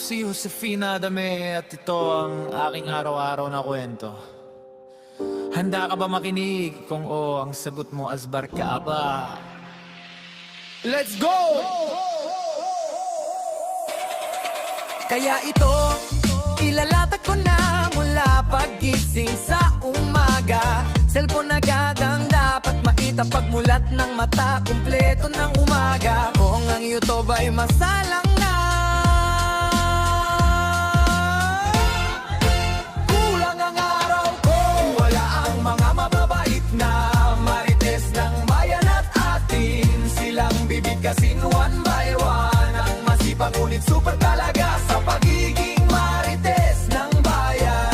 si Josefina Adame at ito ang aking araw-araw na kwento. Handa ka ba makinig? Kung oo, ang sagot mo asbar ka ba? Let's go! Kaya ito, ilalatag ko na mula paggising sa umaga. Cellphone agad ang dapat makita pagmulat ng mata. Kumpleto ng umaga. Kung ang YouTube ay masalang na, kulang ang araw ko. Wala ang mga mababait na marites ng bayan at atin. Silang bibigkasin one by one. Ang masipag ngunit super talaga sa pagiging marites ng bayan.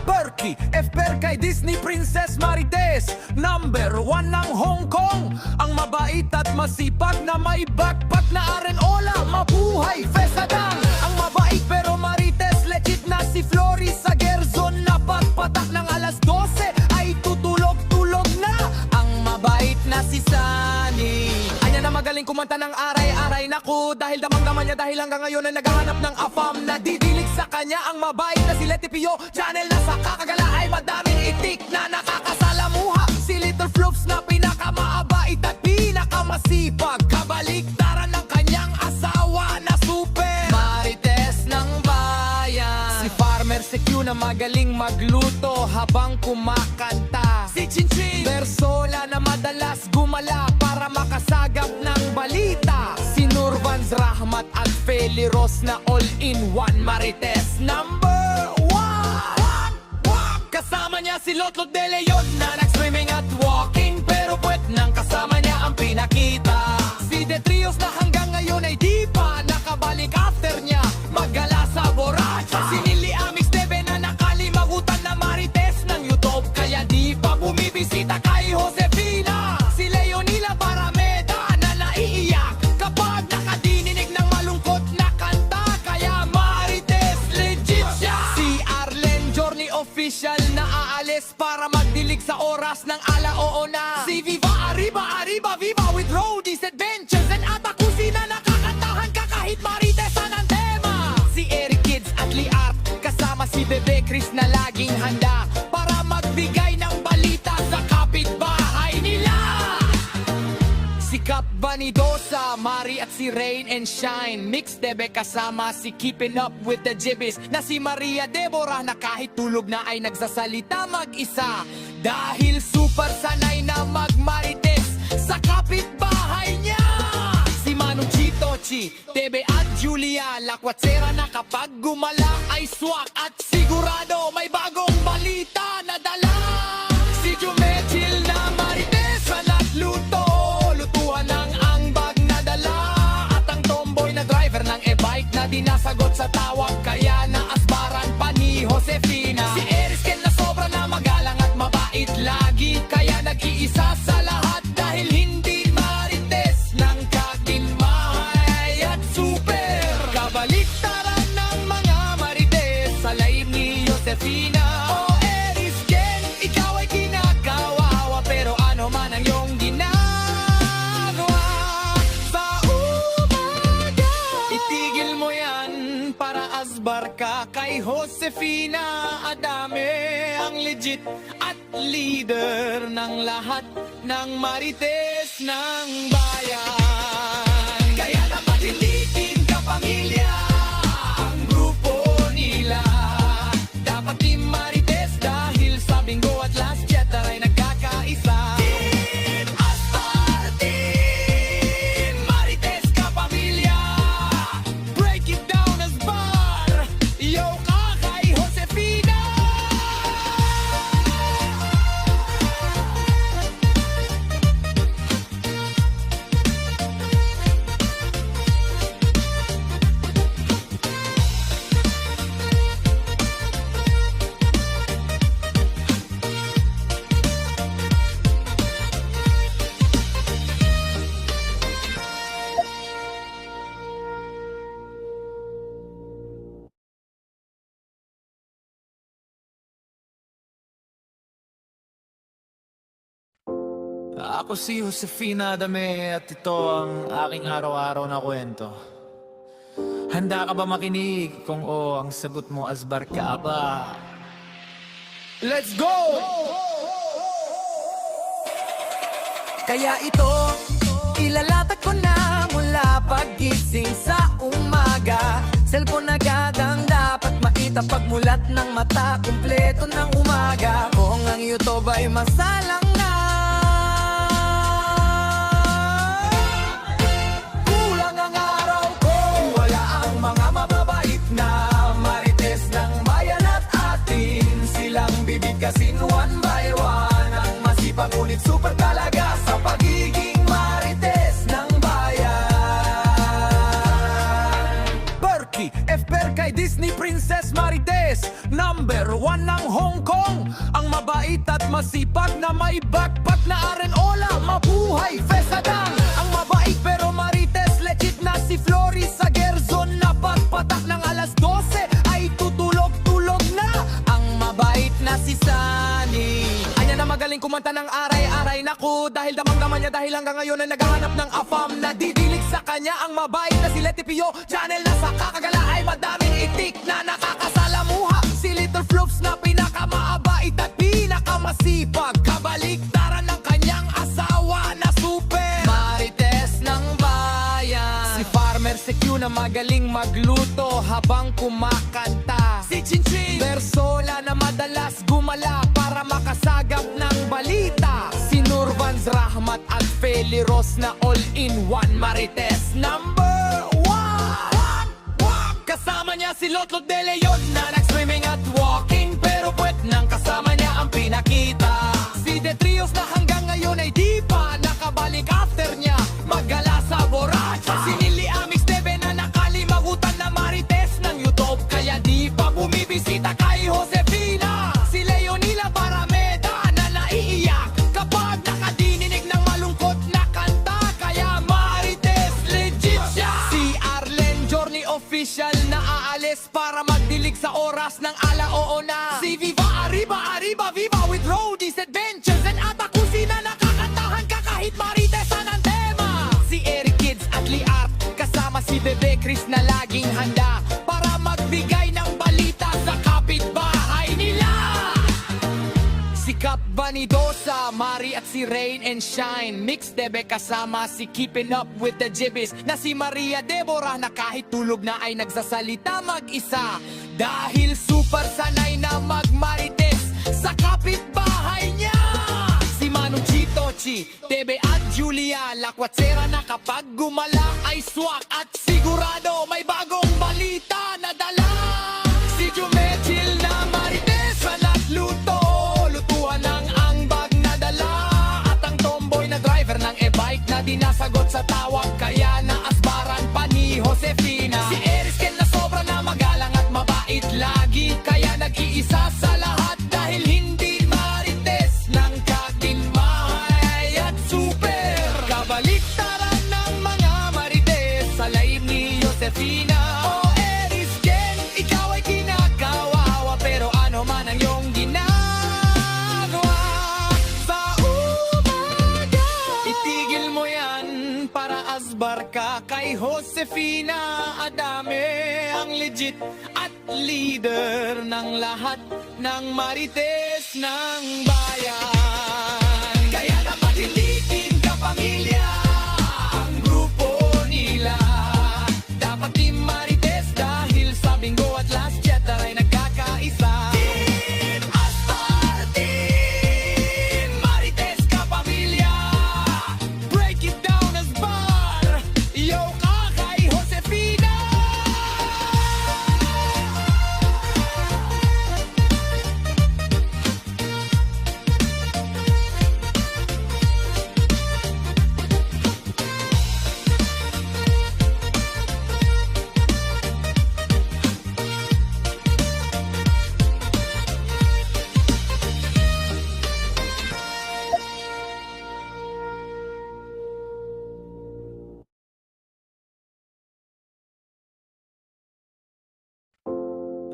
Perky, FPR kay Disney Princess Marites, number 1 ng Hong Kong. Ang mabait at masipag na may backpack na arenola. Mabuhay, Fesadang. Ang mabait pero marites, legit na si Floris sa Gerzon. Na pagpatak ng alas 12 ay tutulog-tulog na. Ang mabait na si Sunny, anya na magaling kumanta ng aray-aray. Naku, dahil damang-daman niya dahil hanggang ngayon ay naghahanap ng afam. Nadidilig sa kanya ang mabait na si Leti Pio. Channel na sa kakagala ay madaming itik na nakakasalamuha. Si Little Flops na pinakamaabait at pinakamasipag. Kabaliktaran ng kanyang asawa na super marites ng bayan. Si Farmer si Q na magaling magluto habang kumakanta. Si Chinchin Bersola na madalas gumala para makasagap ng balita. Si Nurvans Rahmat at Feli Ros na all-in-one marites number 1. Kasama niya si Lotlot de Leon na nag-swimming at walking, pero puwet nang kasama niya ang pinakita. Si De Trios na hanggang ngayon ay di pa nakabalik after niya maggala sa Borracha. Si Nili Amix Debe na nakalimagutan na marites ng YouTube, kaya di pa bumibisita kay Josefina. Si Leonila Barameda na naiiyak kapag nakadininig ng malungkot na kanta, kaya marites legit siya. Si Arlen Journey official na aalis para magdilig sa oras ng alaoo na. Si Viva Arriba Arriba Viva with Roadies Adventures and Atakusi na nakakantahan ka kahit maritesan ang tema. Si Eric Kids at Liart kasama si Bebe Chris na laging handa para magbigay ng balita sa kapitbahay nila. Si Cap Vanidosa, Mari at si Rain and Shine. Mix Debe kasama si Keeping Up with the Jibbies na si Maria Deborah na kahit tulog na ay nagsasalita mag-isa. Dahil super sanay na magmarites sa kapitbahay niya. Si Manong Chito, Chi, Tebe at Julia Lakwatsera na kapag gumala ay swak at sigurado may bagong balita na dala. Si Jumechil na marites na nagluto, lutuan ng angbag na dala. At ang tomboy na driver ng e-bike na dinasagot sa tawag, kaya naasbaran pa ni Josefina. Si Erisken na sobra na magalang at mabait lagi, kaya nag-iisa sa lahat dahil hindi marites ng kaginmahay at super. Kabaliktaran ng mga marites sa laib ni Josefina. O Erisken, ikaw ay kinakawawa, pero ano man ang iyong ginagawa sa umaga, itigil mo yan para asbar ka kay Josefina Adame, ang legit at leader ng lahat ng marites ng bayan. Kaya dapat hindi pamilya ang grupo nila. Dapat team marites dahil sa bingo at last chatter ay nagkakaisa. Team Astar, team marites kapamilya. Break it down as bar. Yo ka kay Josefina. Ako si Josefina Adame at ito ang aking araw-araw na kwento. Handa ka ba makinig? Kung oo, ang sagot mo asbar ka ba? Let's go! Kaya ito, ilalatag ko na mula paggising sa umaga. Cellphone agad ang dapat makita pagmulat ng mata. Kumpleto ng umaga. Kung ang YouTube ay masalang na, kulang ang araw ko. Wala ang mga mababait na marites ng bayan at atin. Silang bibigkasin one by one. Ang masipag ngunit super talaga sa pagiging marites ng bayan. Berkey, FPR kay Disney Princess Marites. Number 1 ng Hong Kong. Ang mabait at masipag na may backpack na arenola. Mabuhay, Fesadang. Ang mabait pero marites legit na si Flory sa Gerzon. Na pagpatak ng alas 12 ay tutulog-tulog na. Ang mabait na si Sunny. Anya na magaling kumanta ng aray-aray. Naku, dahil damang-daman niya dahil hanggang ngayon ay naghahanap ng afam. Nadidilig sa kanya ang mabait na si Letty Pio. Channel na sa kakagala ay madaming itik na nakakasalamuha. Si Little Floops na pinakamaabait at pinakamasipag. Kabaliktaran ng kanyang asawa na super marites ng bayan. Si Farmer Secure na magaling magluto habang kumakanta. Si Chinchin Bersola na madalas gumala para makasagap ng balita. Si Nurvans Rahmat at Feli Ros na all-in-one marites number 1. Kasama niya si Lotlot de Leon na nag-swimming at walking, pero puwet nang kasama niya ang pinakita. Si Detrios na hanggang ngayon ay di pa nakabalik after niya maggala sa Borracha. Si Nili Amix Debe na nakalimagutan na marites ng YouTube, kaya di pa bumibisita kay Josefina. Si Leonila Parameda na naiiyak kapag nakadinig ng malungkot na kanta, kaya marites legit siya. Si Arlen Journey official na aalis para magdilig sa oras ng alaoo na. Si Viva Arriba Arriba Viva with Roadies Adventures and Atakusi na nakakantahan ka kahit maritesan ang tema. Si Eric Kids at Liart kasama si Bebe Chris na laging handa para magbigay ng balita sa kapitbahay nila. Si Cap Vanidosa, Mari at si Rain and Shine. Mix Debe kasama si Keeping Up with the Jibbies na si Maria Deborah na kahit tulog na ay nagsasalita mag-isa. Dahil super sanay na magmarites sa kapitbahay niya. Si Manu Chitochi, Debe at Julia Lakwatsera na kapag gumala ay swak at sigurado may bagong balita na dala. Si Jumechil na marites na nagluto, lutuan ng angbag na dala. At ang tomboy na driver ng e-bike na dinasagot sa tawag, kaya naasbaran pa ni Josefina. Si Erisken na sobra na magalang at mabait lagi, kaya nag-iisa sa lahat dahil hindi marites ng katinmahay at super. Kabaliktaran ng mga marites sa laib ni Josefina. O Erisken, ikaw ay kinakawawa, pero ano man ang iyong ginagawa sa umaga, itigil mo yan para asbar ka kay Josefina Adame, ang legit at leader ng lahat ng marites ng bayan. Kaya dapat hindi din kapamilya ang grupo nila. Dapat di marites dahil sa Bingo at Last Cheddar ay nagkakaisa. Team Astar, Team Marites kapamilya. Break it down as bar. Yo ka kay Josefina.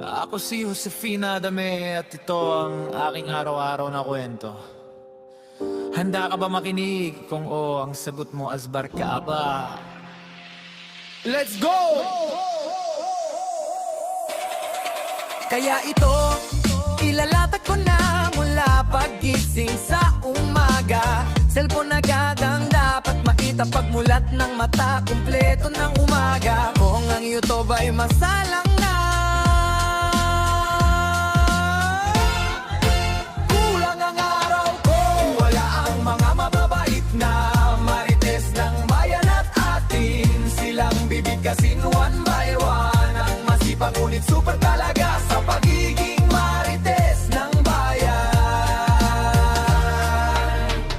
Ako si Josefina Adame at ito ang aking araw-araw na kwento. Handa ka ba makinig? Kung oo, ang sagot mo asbar ka ba? Let's go! Kaya ito, ilalatag ko na mula paggising sa umaga. Cellphone agad ang dapat makita pagmulat ng mata. Kumpleto ng umaga. Kung ang YouTube ay masalang na, kulang ang araw ko. Wala ang mga mababait na marites ng bayan at atin. Silang bibigkasin one by one. Ang masipag ngunit super talaga sa pagiging marites ng bayan.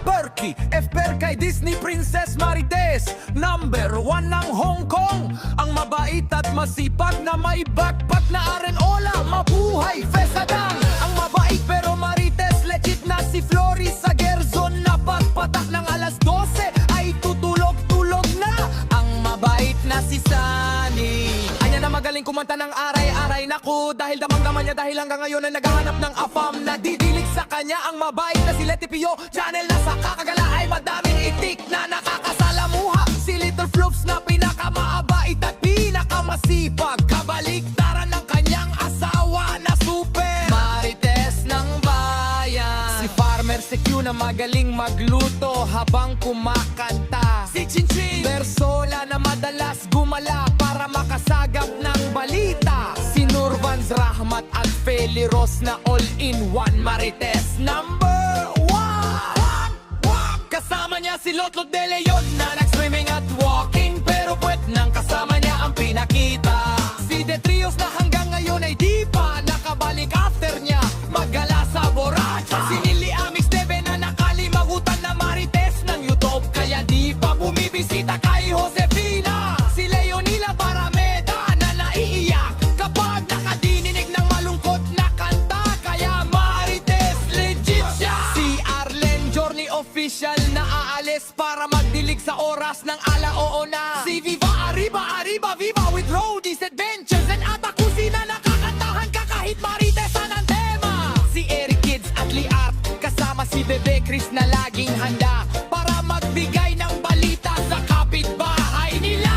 Berkey, FPR kay Disney Princess Marites. Number 1 ng Hong Kong. Ang mabait at masipag na may backpack na arenola. Mabuhay, Fesadang. Ang mabait pero marites, legit na si Floris sa Gerzon. Na pagpatak ng alas 12 ay tutulog-tulog na. Ang mabait na si Sunny. Anya na magaling kumanta ng aray-aray. Naku, dahil damang-daman niya dahil hanggang ngayon ay naghahanap ng afam. Nadidilig sa kanya ang mabait na si Letty Pio. Channel na sa kakagala ay madaming itik na nakakasalamuha. Si Little Floops na pinakamabait at pinakamasipag. Kabaliktaran ng kanyang asawa na super marites ng bayan. Si Farmer CQ na magaling magluto habang kumakanta. Si Chinchin Bersola na madalas gumala para makasagap ng balita. Si Nurvans Rahmat at Feli Ros na all-in-one marites number 1. Kasama niya si Lotlot de Leon na nag-swimming at walking. Pero puwet nang kasama niya ang pinakita. Si The Trios na hanggang ngayon ay di pa nakabalik after niya maggala sa Borracha. Si Nili Amix Teve na nakalimagutan na marites ng YouTube. Kaya di pa bumibisita kay Josefina. Si Leonila Parameda na naiiyak kapag nakadinig ng malungkot na kanta. Kaya marites legit siya. Si Arlen Journey official na aalis para magdilig sa oras ng alaoo na. Si Viva Arriba Arriba Viva with Roadies Adventures and Atakusi na nakakantahan ka kahit maritesan ang tema. Si Eric Kids at Liart kasama si Bebe Chris na laging handa para magbigay ng balita sa kapitbahay nila.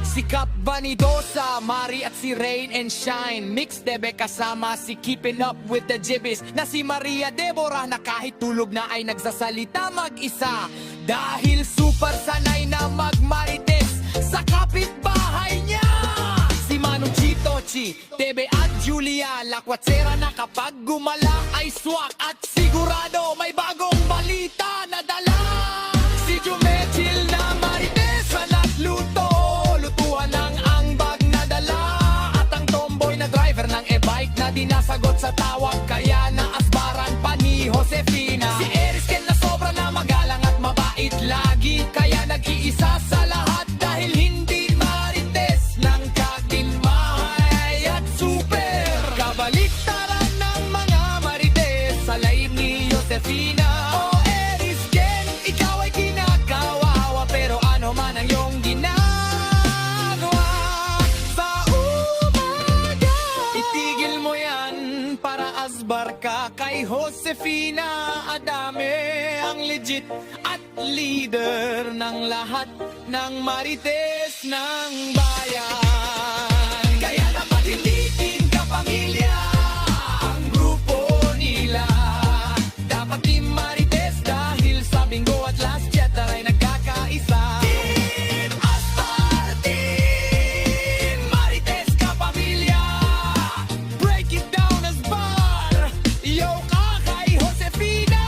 Si Cap Vanidosa, Mari at si Rain and Shine. Mix Debe kasama si Keeping Up with the Jibbies na si Maria Deborah na kahit tulog na ay nagsasalita mag-isa. Dahil super sanay na magmarites sa kapitbahay niya. Si Manong Chitochi, Tebe at Julia Lakwatsera na kapag gumala ay swak at sigurado may bagong balita na dala. Si Jumechil na marites na nagluto, lutuan ng angbag na dala. At ang tomboy na driver ng e-bike na dinasagot sa tawag kaya naasbaran pa ni Josefina. Si Erisken na sobra na magalang at mabait lagi kaya nag-iisa sa lahat dahil hindi marites ng kaginmahay at super. Kabaliktaran ng mga marites sa laib ni Josefina. O Erisken, ikaw ay kinakawawa pero ano man ang iyong ginagawa sa umaga. Itigil mo yan para asbar ka kay Josefina Adame. Ang legit at leader ng lahat ng marites ng bayan. Kaya dapat hindi din kapamilya ang grupo nila. Dapat di marites dahil sa Bingo at Last Jetter ay nagkakaisa. Team Aspar, Team Marites kapamilya. Break it down Asbar. Yo ka kay Josefina.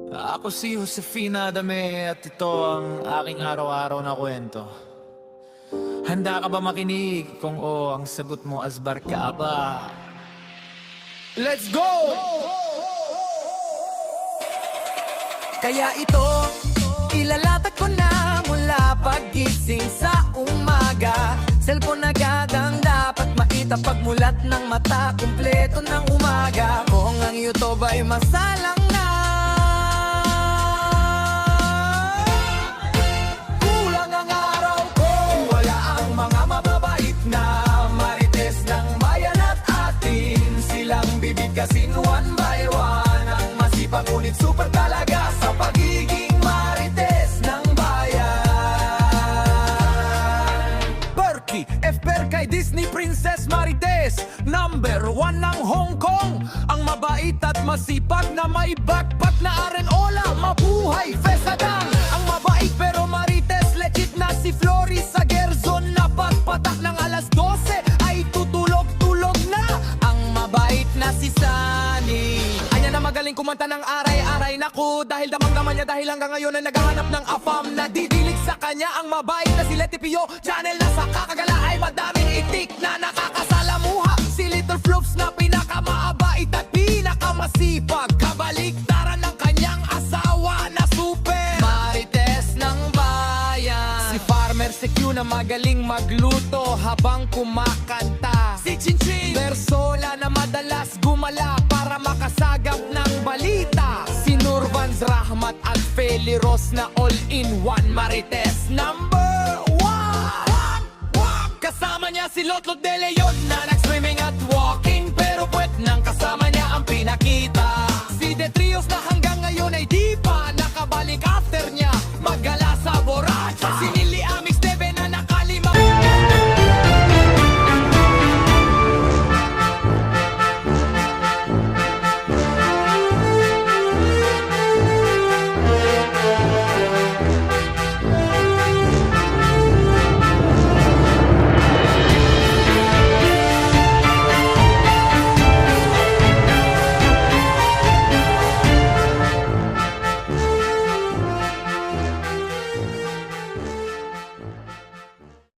Ako si Josefina Adame at ito ang aking araw-araw na kwento. Handa ka ba makinig? Kung oo, ang sagot mo asbar ka ba? Let's go! Kaya ito, ilalatag ko na mula paggising sa umaga. Cellphone agad ang dapat maitapagmulat ng mata. Kumpleto ng umaga. Kung ang YouTube ay masalang na, kulang ang araw ko. Wala ang mga mababait na marites ng bayan at atin. Silang bibigkasin one by one. Ang masipag ngunit super talaga sa pagiging marites ng bayan. Perky, FPR kay Disney Princess Marites. Number 1 ng Hong Kong. Ang mabait at masipag na may backpack na arenola. Mabuhay, Fesadang. Ang mabait pero marites, legit na si Flory sa Gerzon. Na pagpatak ng alas 12 ay tutulog-tulog na. Ang mabait na si Sunny. Anya na magaling kumanta ng aray-aray. Naku, dahil damang-daman niya dahil hanggang ngayon ay naghahanap ng afam. Nadidilig sa kanya ang mabait na si Letty Pio. Channel na sa kakagala ay madaming itik na nakakasalamuha. Si Little Floops na pinakamaabait at pinakamasipag. Kabaliktaran ng kanyang asawa na super marites ng bayan. Si Farmer si Q na magaling magluto habang kumakanta. Si Chinchin Bersola na madalas gumala para makasagap ng balita. Si Nurvans Rahmat at Feli Ros na all-in-one marites number 1. Kasama niya si Lotlot de Leon na